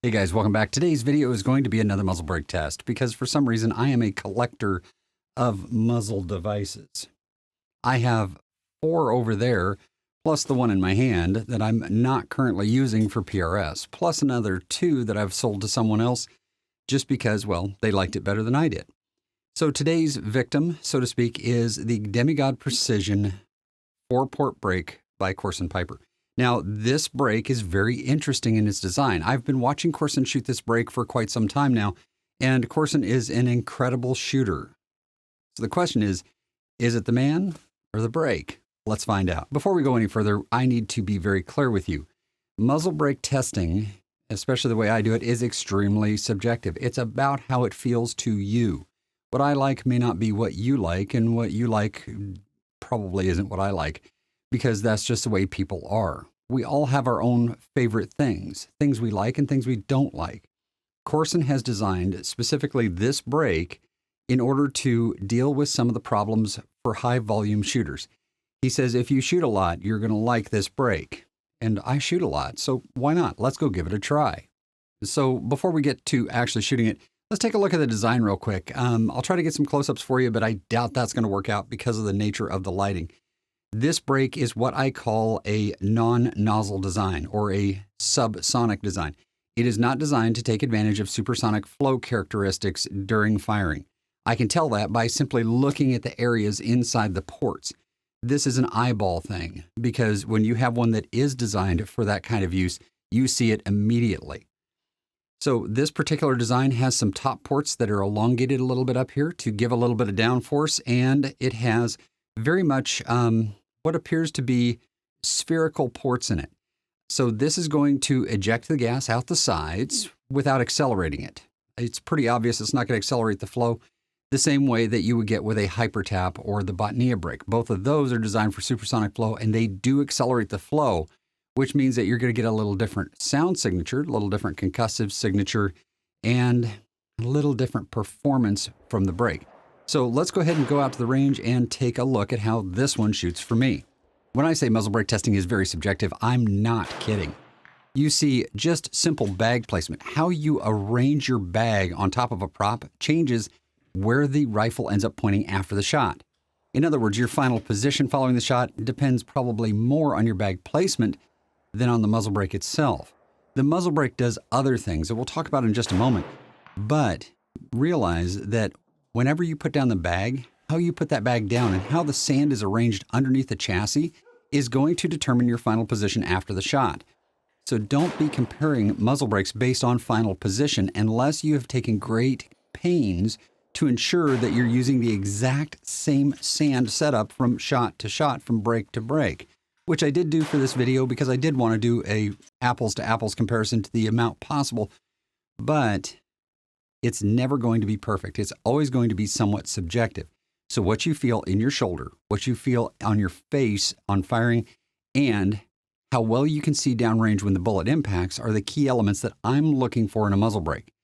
Hey guys, welcome back. Today's video is going to be another muzzle brake test because for some reason I am a collector of muzzle devices. I have 4 over there, plus the one in my hand that I'm not currently using for PRS, plus another 2 that I've sold to someone else just because, well, they liked it better than I did. So today's victim, so to speak, is the DemiGod Precision 4-port brake by Corson Piper. Now, this brake is very interesting in its design. I've been watching Corson shoot this brake for quite some time now, and Corson is an incredible shooter. So the question is it the man or the brake? Let's find out. Before we go any further, I need to be very clear with you. Muzzle brake testing, especially the way I do it, is extremely subjective. It's about how it feels to you. What I like may not be what you like, and what you like probably isn't what I like, because that's just the way people are. We all have our own favorite things we like and things we don't like. Corson has designed specifically this brake in order to deal with some of the problems for high volume shooters. He says if you shoot a lot, you're going to like this brake. And I shoot a lot, so why not? Let's go give it a try. So before we get to actually shooting it, let's take a look at the design real quick. I'll try to get some close-ups for you, but I doubt that's going to work out because of the nature of the lighting. This brake is what I call a non-nozzle design or a subsonic design. It is not designed to take advantage of supersonic flow characteristics during firing. I can tell that by simply looking at the areas inside the ports. This is an eyeball thing because when you have one that is designed for that kind of use, you see it immediately. So this particular design has some top ports that are elongated a little bit up here to give a little bit of downforce, and it has very much what appears to be spherical ports in it. So this is going to eject the gas out the sides without accelerating it. It's pretty obvious it's not going to accelerate the flow the same way that you would get with a hypertap or the Botnia brake. Both of those are designed for supersonic flow, and they do accelerate the flow, which means that you're going to get a little different sound signature, a little different concussive signature, and a little different performance from the brake. So let's go ahead and go out to the range and take a look at how this one shoots for me. When I say muzzle brake testing is very subjective, I'm not kidding. You see, just simple bag placement. How you arrange your bag on top of a prop changes where the rifle ends up pointing after the shot. In other words, your final position following the shot depends probably more on your bag placement than on the muzzle brake itself. The muzzle brake does other things that we'll talk about in just a moment, but realize that whenever you put down the bag, how you put that bag down and how the sand is arranged underneath the chassis is going to determine your final position after the shot. So don't be comparing muzzle brakes based on final position unless you have taken great pains to ensure that you're using the exact same sand setup from shot to shot, from brake to brake, which I did do for this video because I did want to do a apples to apples comparison to the amount possible, but it's never going to be perfect. It's always going to be somewhat subjective. So what you feel in your shoulder, what you feel on your face on firing, and how well you can see downrange when the bullet impacts are the key elements that I'm looking for in a muzzle brake.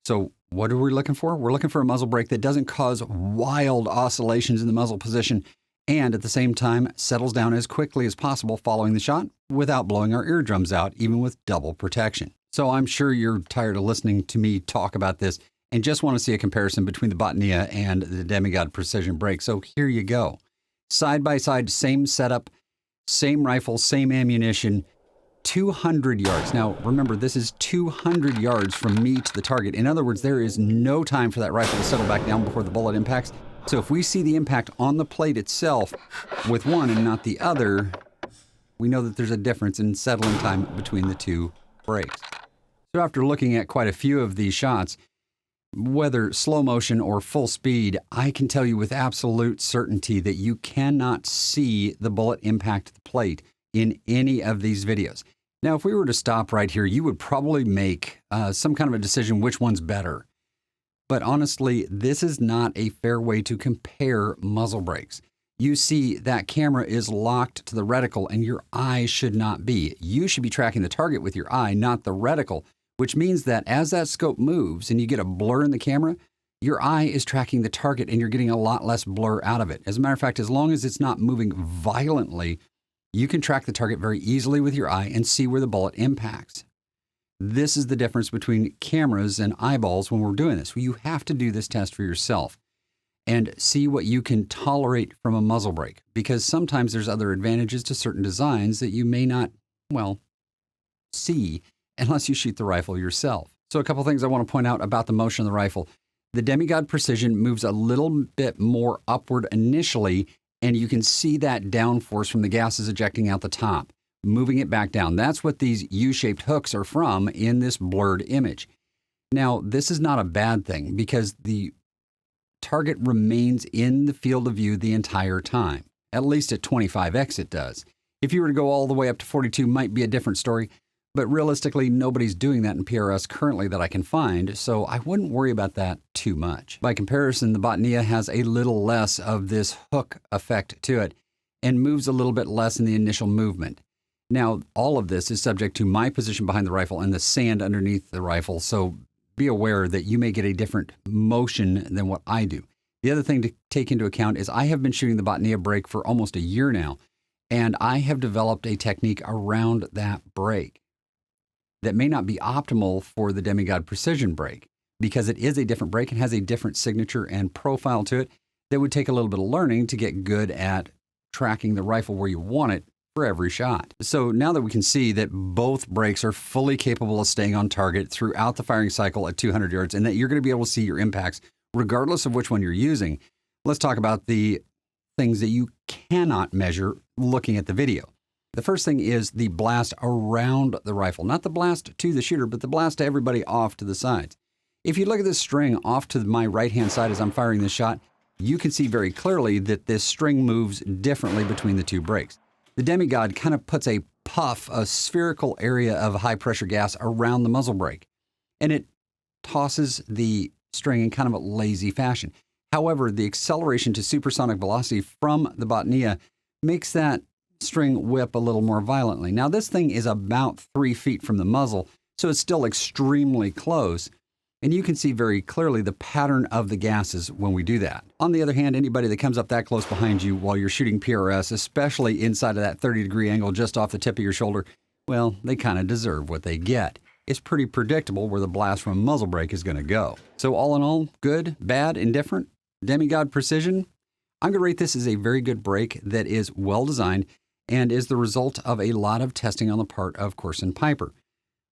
So what are we looking for? We're looking for a muzzle brake that doesn't cause wild oscillations in the muzzle position and at the same time settles down as quickly as possible following the shot without blowing our eardrums out, even with double protection. So I'm sure you're tired of listening to me talk about this and just want to see a comparison between the Botnia and the DemiGod Precision brake. So here you go. Side by side, same setup, same rifle, same ammunition, 200 yards. Now, remember, this is 200 yards from me to the target. In other words, there is no time for that rifle to settle back down before the bullet impacts. So if we see the impact on the plate itself with one and not the other, we know that there's a difference in settling time between the two brakes. So after looking at quite a few of these shots, whether slow motion or full speed, I can tell you with absolute certainty that you cannot see the bullet impact the plate in any of these videos. Now, if we were to stop right here, you would probably make some kind of a decision which one's better. But honestly, this is not a fair way to compare muzzle brakes. You see that camera is locked to the reticle and your eye should not be. You should be tracking the target with your eye, not the reticle, which means that as that scope moves and you get a blur in the camera, your eye is tracking the target and you're getting a lot less blur out of it. As a matter of fact, as long as it's not moving violently, you can track the target very easily with your eye and see where the bullet impacts. This is the difference between cameras and eyeballs when we're doing this. You have to do this test for yourself and see what you can tolerate from a muzzle brake, because sometimes there's other advantages to certain designs that you may not, well, see unless you shoot the rifle yourself. So a couple things I want to point out about the motion of the rifle. The DemiGod Precision moves a little bit more upward initially, and you can see that downforce from the gases ejecting out the top, moving it back down. That's what these U-shaped hooks are from in this blurred image. Now, this is not a bad thing because the target remains in the field of view the entire time. At least at 25x it does. If you were to go all the way up to 42, might be a different story. But realistically, nobody's doing that in PRS currently that I can find, so I wouldn't worry about that too much. By comparison, the Botnia has a little less of this hook effect to it and moves a little bit less in the initial movement. Now, all of this is subject to my position behind the rifle and the sand underneath the rifle, so be aware that you may get a different motion than what I do. The other thing to take into account is I have been shooting the Botnia brake for almost a year now, and I have developed a technique around that brake that may not be optimal for the DemiGod Precision brake because it is a different brake and has a different signature and profile to it that would take a little bit of learning to get good at tracking the rifle where you want it for every shot. So now that we can see that both brakes are fully capable of staying on target throughout the firing cycle at 200 yards and that you're going to be able to see your impacts regardless of which one you're using, let's talk about the things that you cannot measure looking at the video. The first thing is the blast around the rifle, not the blast to the shooter, but the blast to everybody off to the sides. If you look at this string off to my right-hand side as I'm firing this shot, you can see very clearly that this string moves differently between the two brakes. The DemiGod kind of puts a puff, a spherical area of high-pressure gas around the muzzle brake, and it tosses the string in kind of a lazy fashion. However, the acceleration to supersonic velocity from the Botnia makes that string whip a little more violently. Now, this thing is about 3 feet from the muzzle, so it's still extremely close, and you can see very clearly the pattern of the gases when we do that. On the other hand, anybody that comes up that close behind you while you're shooting PRS, especially inside of that 30-degree angle just off the tip of your shoulder, well, they kind of deserve what they get. It's pretty predictable where the blast from a muzzle brake is going to go. So all in all, good, bad, indifferent, DemiGod Precision, I'm going to rate this as a very good brake that is well designed and is the result of a lot of testing on the part of Corson Piper.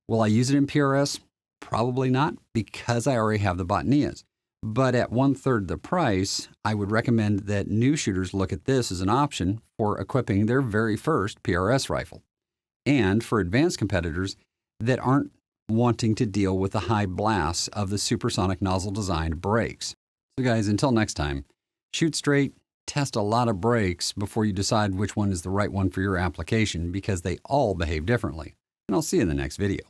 Will I use it in PRS? Probably not, because I already have the Botnias. But at 1/3 the price, I would recommend that new shooters look at this as an option for equipping their very first PRS rifle. And for advanced competitors that aren't wanting to deal with the high blasts of the supersonic nozzle-designed brakes. So guys, until next time, shoot straight, test a lot of brakes before you decide which one is the right one for your application because they all behave differently. And I'll see you in the next video.